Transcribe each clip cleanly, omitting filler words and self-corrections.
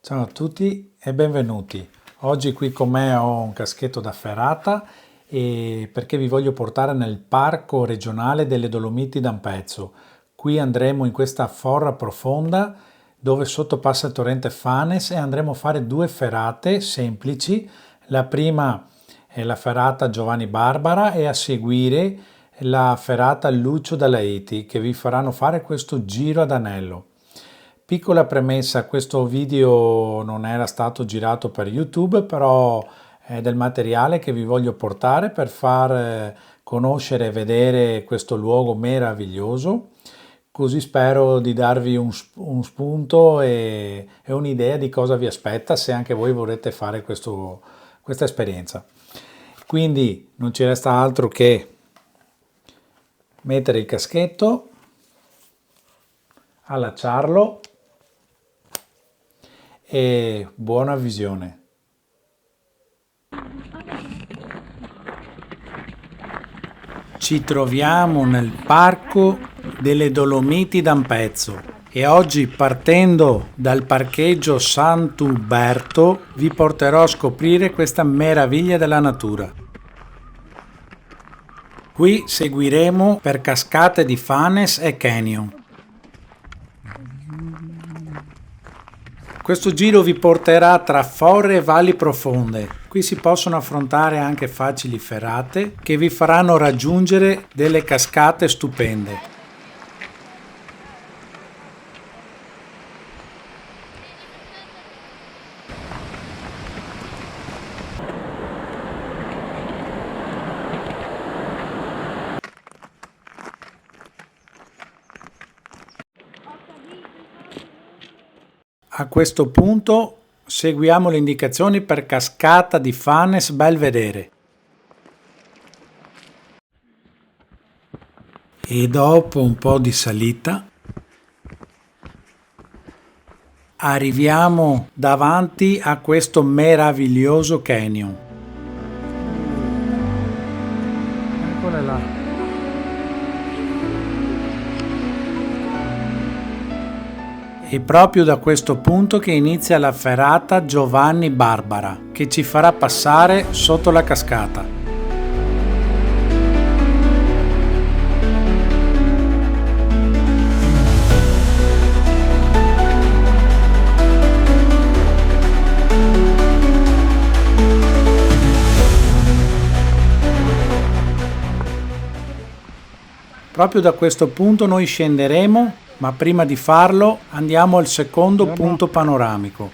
Ciao a tutti e benvenuti. Oggi qui con me ho un caschetto da ferrata perché vi voglio portare nel parco regionale delle Dolomiti d'Ampezzo. Qui andremo in questa forra profonda dove sotto passa il torrente Fanes e andremo a fare due ferrate semplici. La prima è la ferrata Giovanni Barbara e a seguire la ferrata Lucio Dalaiti che vi faranno fare questo giro ad anello. Piccola premessa, questo video non era stato girato per YouTube, però è del materiale che vi voglio portare per far conoscere e vedere questo luogo meraviglioso. Così spero di darvi un spunto e un'idea di cosa vi aspetta se anche voi vorrete fare questa esperienza. Quindi non ci resta altro che mettere il caschetto, allacciarlo e buona visione. Ci troviamo nel parco delle Dolomiti d'Ampezzo e oggi, partendo dal parcheggio Sant'Uberto, vi porterò a scoprire questa meraviglia della natura. Qui seguiremo per cascate di Fanes e canyon. Questo giro vi porterà tra forre e valli profonde. Qui si possono affrontare anche facili ferrate che vi faranno raggiungere delle cascate stupende. A questo punto seguiamo le indicazioni per cascata di Fanes Belvedere. E dopo un po' di salita arriviamo davanti a questo meraviglioso canyon. Eccole là. È proprio da questo punto che inizia la ferrata Giovanni Barbara, che ci farà passare sotto la cascata. Proprio da questo punto noi scenderemo, ma prima di farlo andiamo al secondo punto panoramico.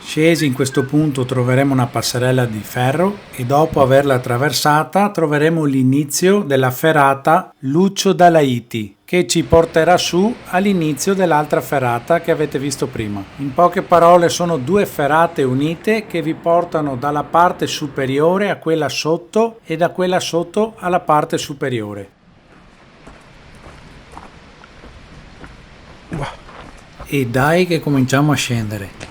Scesi in questo punto troveremo una passerella di ferro e dopo averla attraversata troveremo l'inizio della ferrata Lucio Dalaiti che ci porterà su all'inizio dell'altra ferrata che avete visto prima. In poche parole sono due ferrate unite che vi portano dalla parte superiore a quella sotto e da quella sotto alla parte superiore. E dai che cominciamo a scendere.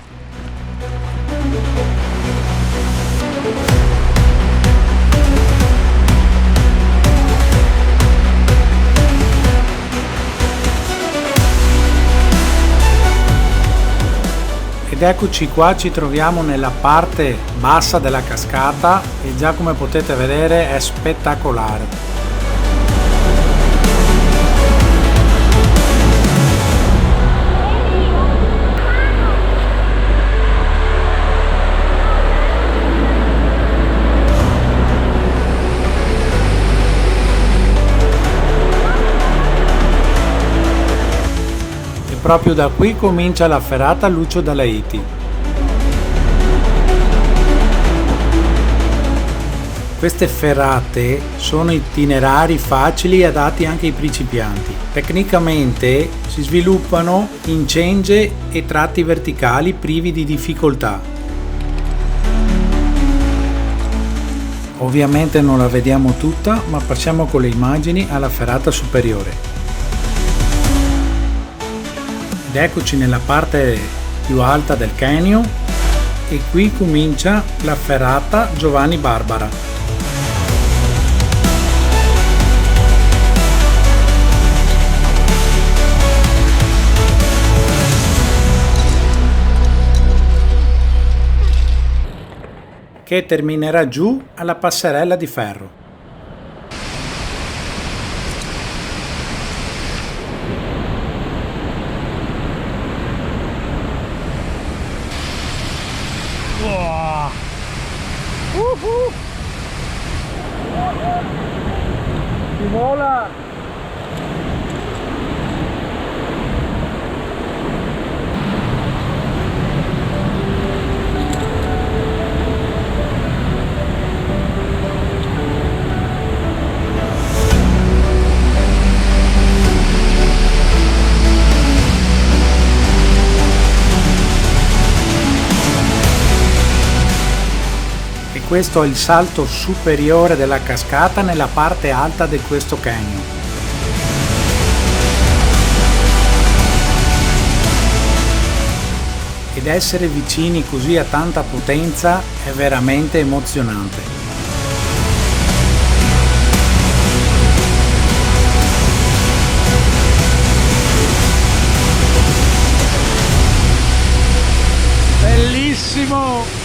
Ed eccoci qua, ci troviamo nella parte bassa della cascata e già come potete vedere è spettacolare. Proprio da qui comincia la ferrata Lucio Dalaiti. Queste ferrate sono itinerari facili e adatti anche ai principianti. Tecnicamente si sviluppano in cenge e tratti verticali privi di difficoltà. Ovviamente non la vediamo tutta, ma passiamo con le immagini alla ferrata superiore. Ed eccoci nella parte più alta del canyon e qui comincia la ferrata Giovanni Barbara. che terminerà giù alla passerella di ferro. Si vola! E questo è il salto superiore della cascata nella parte alta di questo canyon. Ed essere vicini così a tanta potenza è veramente emozionante. Bellissimo!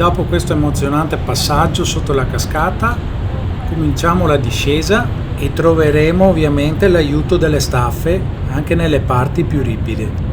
Dopo questo emozionante passaggio sotto la cascata cominciamo la discesa e troveremo ovviamente l'aiuto delle staffe anche nelle parti più ripide.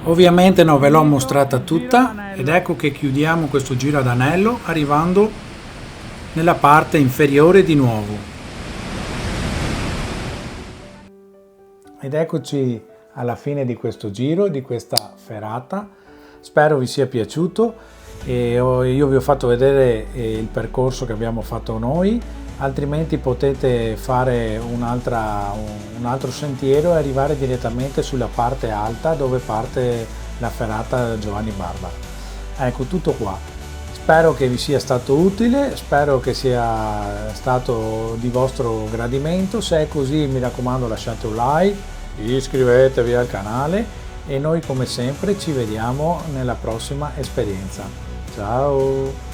Ovviamente non ve l'ho mostrata tutta ed ecco che chiudiamo questo giro ad anello arrivando nella parte inferiore di nuovo. Ed eccoci alla fine di questo giro, di questa ferata. Spero vi sia piaciuto e io vi ho fatto vedere il percorso che abbiamo fatto noi, altrimenti potete fare un altro sentiero e arrivare direttamente sulla parte alta dove parte la ferata Giovanni Barba. Ecco, tutto qua. Spero che vi sia stato utile, spero che sia stato di vostro gradimento. Se è così, mi raccomando, lasciate un like, iscrivetevi al canale e noi come sempre ci vediamo nella prossima esperienza. Ciao!